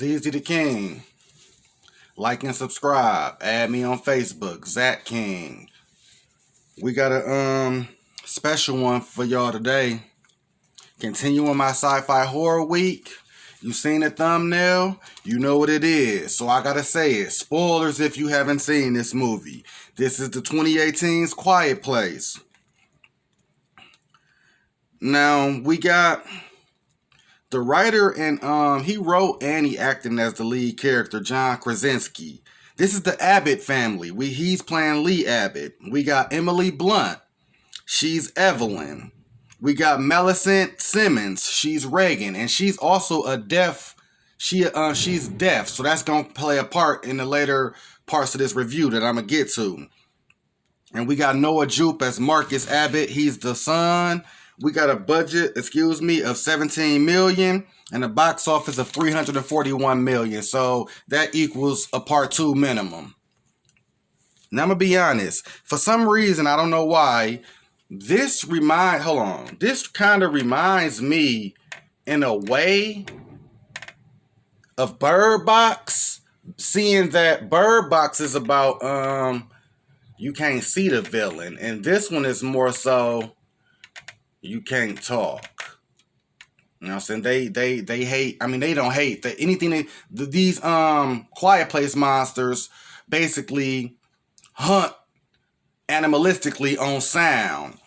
Zeezzy the King. Like and subscribe. Add me on Facebook, Zach King. We got a special one for y'all today. Continuing my sci-fi horror week. You seen the thumbnail? You know what it is. So I gotta say it. Spoilers if you haven't seen this movie. This is the 2018's Quiet Place. Now, we got the writer and he wrote and he acting as the lead character, John Krasinski. This is the Abbott family. He's playing Lee Abbott. We got Emily Blunt. She's Evelyn. We got Millicent Simmons. She's Reagan, and she's also a deaf. She's deaf, so that's gonna play a part in the later parts of this review that I'm gonna get to. And we got Noah Jupe as Marcus Abbott. He's the son. We got a budget, of $17 million and a box office of $341 million. So that equals a part 2 minimum. Now I'm gonna be honest. For some reason, I don't know why, this kind of reminds me in a way of Bird Box. Seeing that Bird Box is about you can't see the villain, and this one is more so you can't talk. You know what I'm saying? They hate. I mean, they don't hate that anything. These Quiet Place monsters basically hunt animalistically on sound.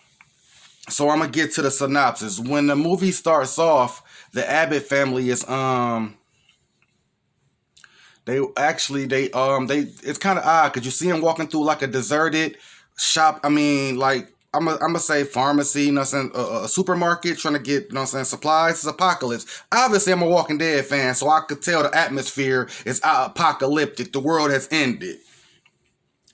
So I'm gonna get to the synopsis. When the movie starts off, the Abbott family is it's kind of odd because you see them walking through like a deserted shop. I mean, like I'm gonna say pharmacy, you know what I'm saying, a supermarket trying to get, you know what I'm saying, supplies. It's apocalypse. Obviously, I'm a Walking Dead fan, so I could tell the atmosphere is apocalyptic. The world has ended.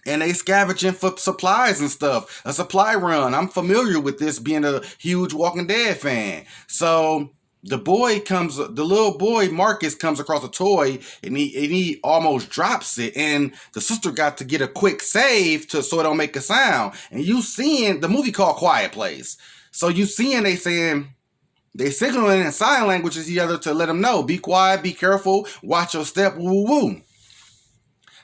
And they scavenging for supplies and stuff. A supply run. I'm familiar with this being a huge Walking Dead fan. So the little boy Marcus comes across a toy and he almost drops it, and the sister got to get a quick save so it don't make a sound. And you seeing the movie called Quiet Place. So you seeing they signaling in sign language to each other to let them know, be quiet, be careful, watch your step, woo woo.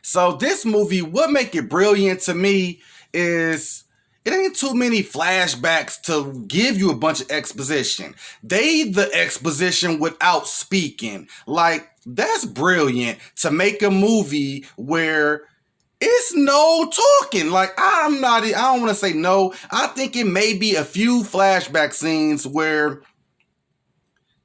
So this movie, what make it brilliant to me is it ain't too many flashbacks to give you a bunch of exposition. The exposition without speaking. Like, that's brilliant to make a movie where it's no talking. Like, I don't want to say no. I think it may be a few flashback scenes where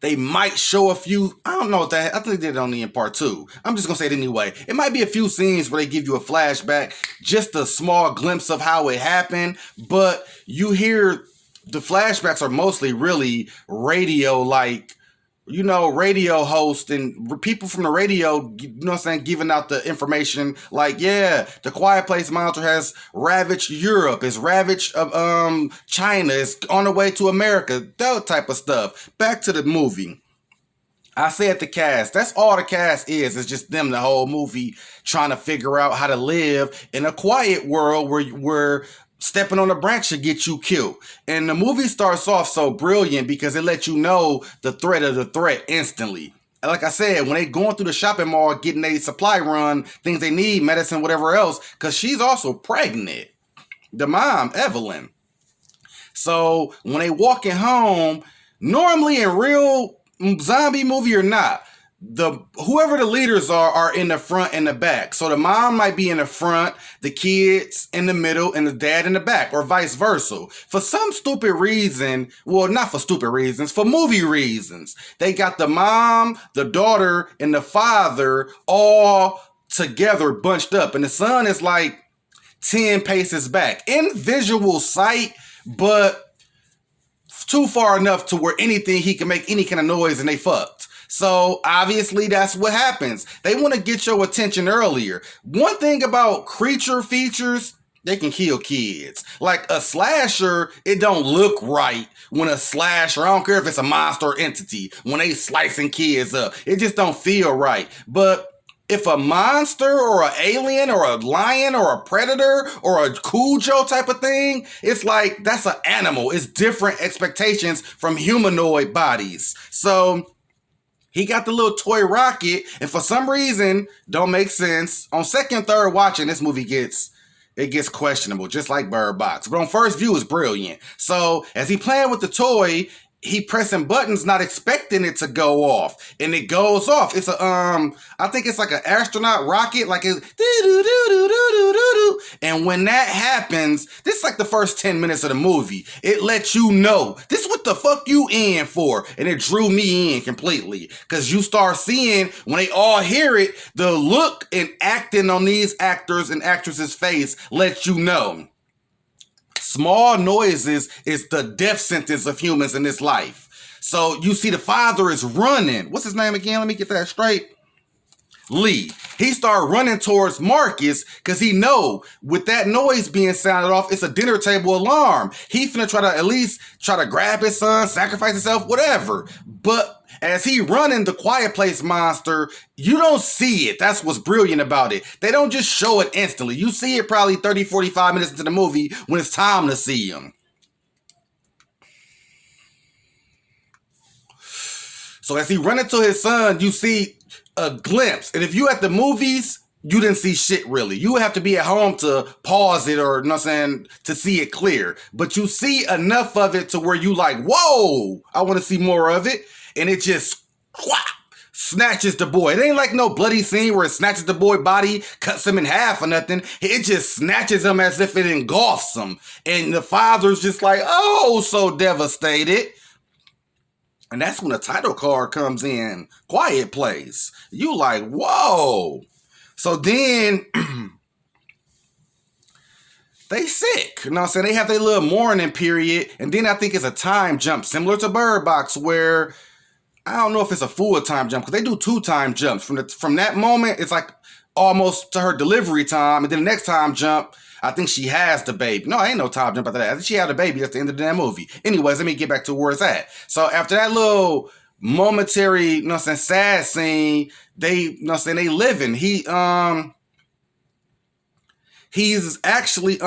they might show a few, I don't know what that, I think they did it only in part 2. I'm just going to say it anyway. It might be a few scenes where they give you a flashback, just a small glimpse of how it happened, but you hear the flashbacks are mostly really radio, like, you know, radio hosts and people from the radio, you know what I'm saying, giving out the information like, yeah, the Quiet Place monster has ravaged Europe, it's ravaged China, it's on the way to America, that type of stuff. Back to the movie. I said the cast. That's all the cast is. It's just them the whole movie trying to figure out how to live in a quiet world where stepping on a branch should get you killed. And the movie starts off so brilliant because it lets you know the threat of the threat instantly. And like I said, when they going through the shopping mall, getting a supply run, things they need, medicine, whatever else, because she's also pregnant. The mom, Evelyn. So when they walking home, normally in real zombie movie or not, whoever the leaders are in the front and the back. So the mom might be in the front, the kids in the middle, and the dad in the back, or vice versa. For some stupid reason, well, not for stupid reasons, for movie reasons, they got the mom, the daughter, and the father all together bunched up, and the son is like 10 paces back in visual sight, but too far enough to where he can make any kind of noise and they fucked. So obviously that's what happens. They want to get your attention earlier. One thing about creature features, they can kill kids. Like a slasher, it don't look right when a slasher, I don't care if it's a monster or entity, when they slicing kids up, it just don't feel right. But if a monster or an alien or a lion or a predator or a Cujo type of thing, it's like that's an animal. It's different expectations from humanoid bodies. So He got the little toy rocket, and for some reason, don't make sense. On second, third watching, this movie gets questionable, just like Bird Box. But on first view, it's brilliant. So as he playing with the toy, he pressing buttons, not expecting it to go off, and it goes off. It's a I think it's like an astronaut rocket, like it's do. And when that happens, this is like the first 10 minutes of the movie. It lets you know this is what the fuck you in for, and it drew me in completely because you start seeing when they all hear it, the look and acting on these actors and actresses' face lets you know. Small noises is the death sentence of humans in this life. So you see the father is running. What's his name again? Let me get that straight. Lee. He started running towards Marcus because he know with that noise being sounded off, it's a dinner table alarm. He finna at least try to grab his son, sacrifice himself, whatever. But as he running the Quiet Place monster, you don't see it. That's what's brilliant about it. They don't just show it instantly. You see it probably 30, 45 minutes into the movie when it's time to see him. So as he run into his son, you see a glimpse. And if you at the movies, you didn't see shit really. You would have to be at home to pause it or, you know what I'm saying, to see it clear. But you see enough of it to where you like, whoa, I want to see more of it. And it just snatches the boy. It ain't like no bloody scene where it snatches the boy body, cuts him in half or nothing. It just snatches him as if it engulfs him. And the father's just like, oh, so devastated. And that's when the title card comes in. Quiet Place. You like, whoa. So then they sick. You know what I'm saying? They have their little mourning period. And then I think it's a time jump similar to Bird Box where I don't know if it's a full time jump because they do 2 time jumps. From that moment, it's like almost to her delivery time. And then the next time jump, I think she has the baby. No, ain't no time jump after that. I think she had the baby at the end of the damn movie. Anyways, let me get back to where it's at. So after that little momentary, you know what I'm saying, sad scene, you know what I'm saying, they living. He's actually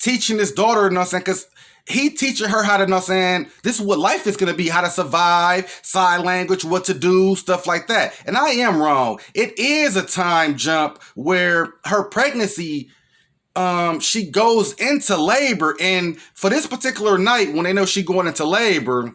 teaching his daughter, you know what I'm saying, because he teaching her how to, you know what I'm saying, this is what life is going to be, how to survive, sign language, what to do, stuff like that. And I am wrong. It is a time jump where her pregnancy, she goes into labor. And for this particular night, when they know she going into labor,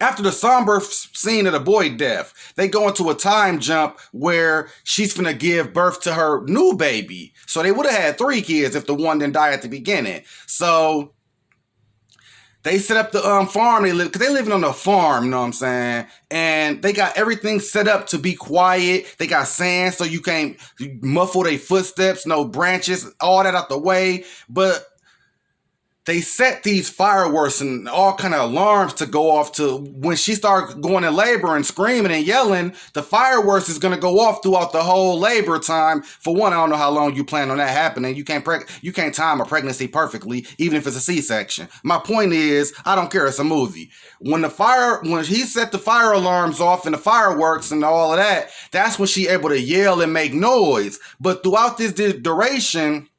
after the somber scene of the boy death, they go into a time jump where she's finna give birth to her new baby. So they would have had 3 kids if the one didn't die at the beginning. So they set up the farm because they living on a farm, you know what I'm saying? And they got everything set up to be quiet. They got sand so you can't muffle their footsteps, no branches, all that out the way. But they set these fireworks and all kind of alarms to go off to when she starts going in labor and screaming and yelling, the fireworks is going to go off throughout the whole labor time. For one, I don't know how long you plan on that happening. You can't time a pregnancy perfectly, even if it's a C-section. My point is, I don't care. It's a movie. When he set the fire alarms off and the fireworks and all of that, that's when she able to yell and make noise. But throughout this duration,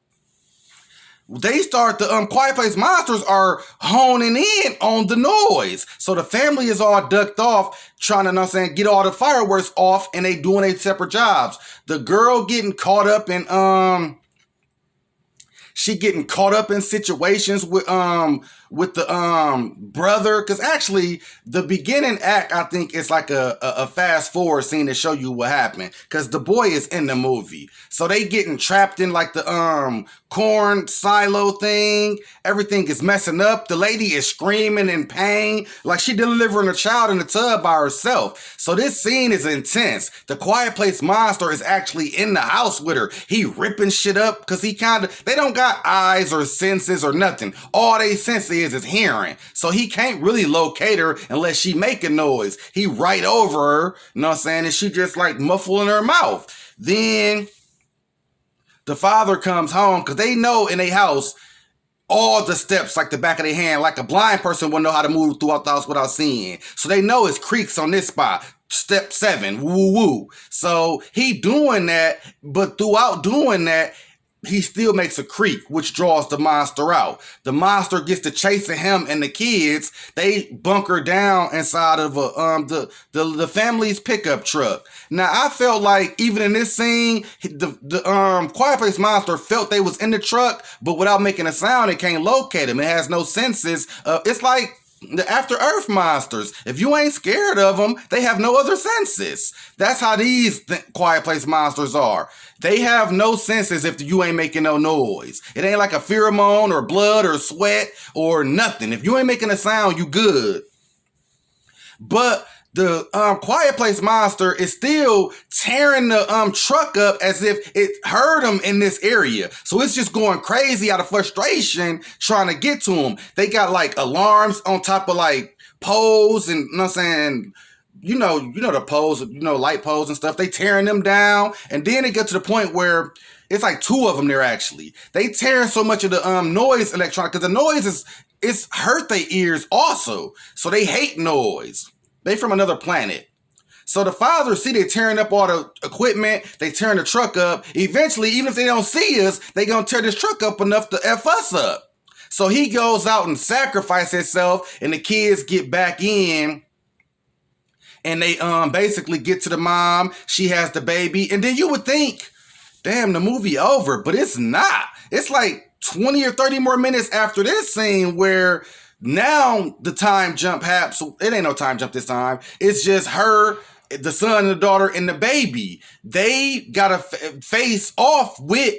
they start the Quiet Place monsters are honing in on the noise. So the family is all ducked off, trying to, you know what I'm saying, get all the fireworks off, and they doing their separate jobs. The girl getting caught up in situations with the brother, because actually the beginning act, I think, is like a fast forward scene to show you what happened, because the boy is in the movie. So they getting trapped in like the corn silo thing. Everything is messing up. The lady is screaming in pain like she delivering a child in the tub by herself. So this scene is intense. The Quiet Place monster is actually in the house with her. He ripping shit up because they don't got eyes or senses or nothing. All they sense is hearing. So he can't really locate her unless she make a noise. He right over her, you know what I'm saying, and she just like muffling her mouth. Then the father comes home because they know in their house all the steps like the back of their hand, like a blind person wouldn't know how to move throughout the house without seeing. So they know it's creaks on this spot. Step 7, woo woo. So he doing that, but throughout doing that, he still makes a creek, which draws the monster out. The monster gets to chasing him and the kids. They bunker down inside of the family's pickup truck. Now, I felt like even in this scene, the Quiet Place monster felt they was in the truck, but without making a sound, it can't locate him. It has no senses. It's like the After Earth monsters. If you ain't scared of them, they have no other senses. That's how these Quiet Place monsters are. They have no senses if you ain't making no noise. It ain't like a pheromone or blood or sweat or nothing. If you ain't making a sound, you good. But the Quiet Place monster is still tearing the truck up as if it heard him in this area. So it's just going crazy out of frustration trying to get to him. They got like alarms on top of like poles and, you know what I'm saying, you know the poles, light poles and stuff. They tearing them down. And then it gets to the point where it's like two of them there actually. They tearing so much of the noise electronic, because the noise it's hurt their ears also. So they hate noise. They from another planet. So the father see they tearing up all the equipment, they tearing the truck up. Eventually, even if they don't see us, they gonna tear this truck up enough to F us up. So he goes out and sacrifices himself, and the kids get back in, and they basically get to the mom. She has the baby, and then you would think, damn, the movie over, but it's not. It's like 20 or 30 more minutes after this scene where now the time jump happens. It ain't no time jump this time. It's just her, the son and the daughter and the baby. They gotta face off with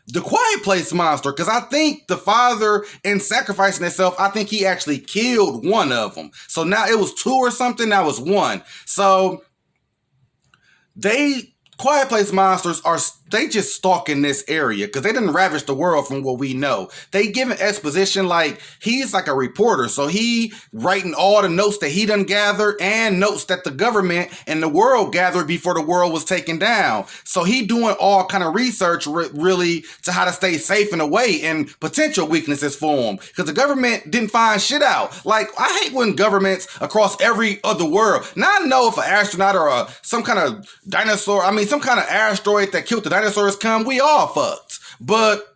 the Quiet Place monster, because I think the father, in sacrificing himself, I think he actually killed one of them. So now it was two or something. That was one. So Quiet Place monsters they just stalking this area because they didn't ravage the world from what we know. They giving exposition like he's like a reporter. So he writing all the notes that he done gathered and notes that the government and the world gathered before the world was taken down. So he doing all kind of research really to how to stay safe and away and potential weaknesses for him. Because the government didn't find shit out. Like, I hate when governments across every other world, now I know if an astronaut or some kind of dinosaur, some kind of asteroid that killed the dinosaurs come, we all fucked. But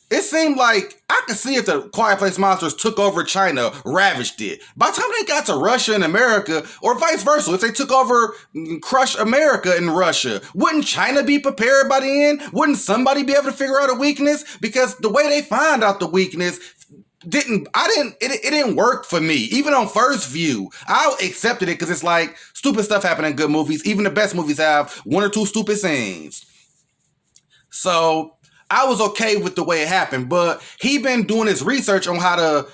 it seemed like I could see if the Quiet Place monsters took over China, ravaged it. By the time they got to Russia and America, or vice versa, if they took over, crush America and Russia, wouldn't China be prepared by the end? Wouldn't somebody be able to figure out a weakness? Because the way they find out the weakness it didn't work for me. Even on first view, I accepted it because it's like stupid stuff happen in good movies. Even the best movies have one or two stupid scenes. So I was okay with the way it happened, but he been doing his research on how to,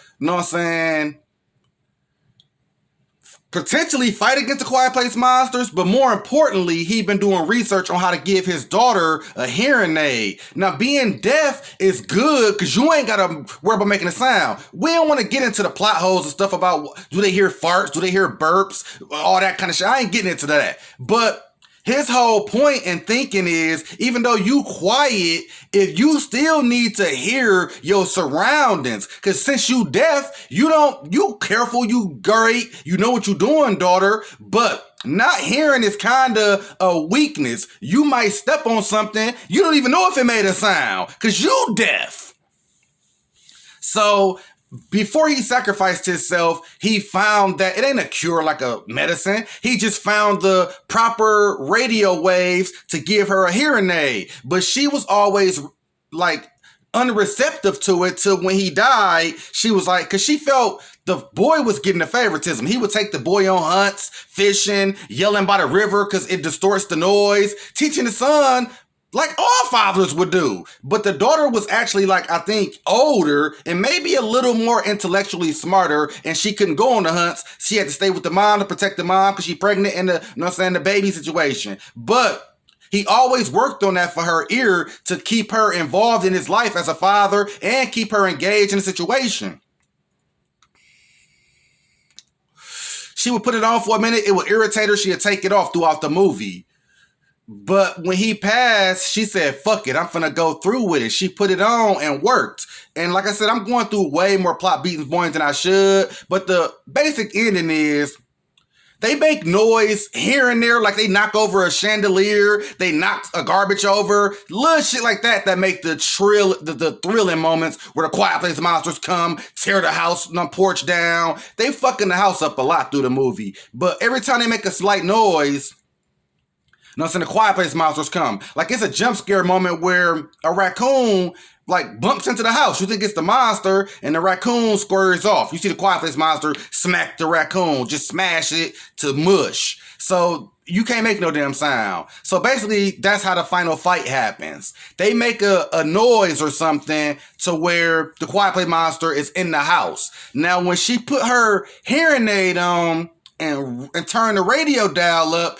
potentially fight against the Quiet Place monsters, but more importantly, he been doing research on how to give his daughter a hearing aid. Now, being deaf is good because you ain't got to worry about making a sound. We don't want to get into the plot holes and stuff about do they hear farts, do they hear burps, all that kind of shit. I ain't getting into that. But his whole point and thinking is, even though you quiet, if you still need to hear your surroundings, because since you deaf, you careful, you great, you know what you're doing, daughter, but not hearing is kind of a weakness. You might step on something, you don't even know if it made a sound, because you deaf. So before he sacrificed himself, he found that it ain't a cure like a medicine. He just found the proper radio waves to give her a hearing aid. But she was always like unreceptive to it till when he died. She was like, because she felt the boy was getting the favoritism. He would take the boy on hunts, fishing, yelling by the river because it distorts the noise, teaching the son like all fathers would do. But the daughter was actually, like, I think, older and maybe a little more intellectually smarter, and she couldn't go on the hunts. She had to stay with the mom to protect the mom because she's pregnant and the baby situation. But he always worked on that for her ear to keep her involved in his life as a father and keep her engaged in the situation. She would put it on for a minute. It would irritate her. She would take it off throughout the movie. But when he passed, she said, fuck it, I'm finna go through with it. She put it on and worked. And like I said, I'm going through way more plot beating points than I should. But the basic ending is They make noise here and there, like they knock over a chandelier, they knock a garbage over, little shit like that that make the thrilling moments where the Quiet Place monsters come, tear the house porch down. They fucking the house up a lot through the movie. But every time they make a slight noise, you know what I'm saying, the Quiet Place monsters come. Like it's a jump scare moment where a raccoon like bumps into the house. You think it's the monster, and the raccoon squirts off. You see the Quiet Place monster smack the raccoon, just smash it to mush. So you can't make no damn sound. So basically, that's how the final fight happens. They make a noise or something to where the Quiet Place monster is in the house. Now, when she put her hearing aid on and turn the radio dial up,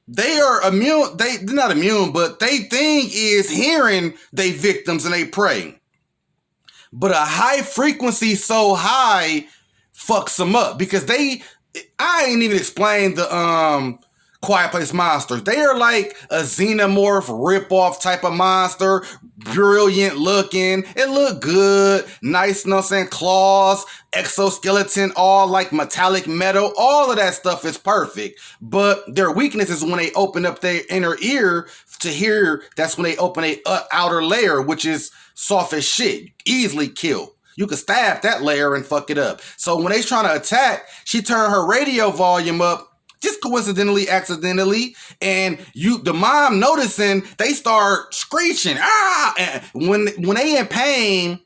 they are immune. They're not immune, but they thing is hearing they victims and they prey. But a high frequency so high fucks them up because I ain't even explained the Quiet Place monsters. They are like a xenomorph ripoff type of monster, brilliant looking. It look good, nice, you know what I'm saying, claws, exoskeleton, all like metallic metal. All of that stuff is perfect. But their weakness is when they open up their inner ear to hear. That's when they open a outer layer, which is soft as shit, easily kill. You could stab that layer and fuck it up. So when they trying to attack, she turned her radio volume up just coincidentally, accidentally, and the mom noticing, they start screeching, and when they in pain,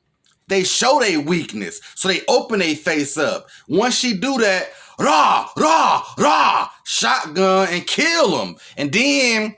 they show their weakness, so they open their face up. Once she do that, rah, rah, rah, shotgun and kill them. And then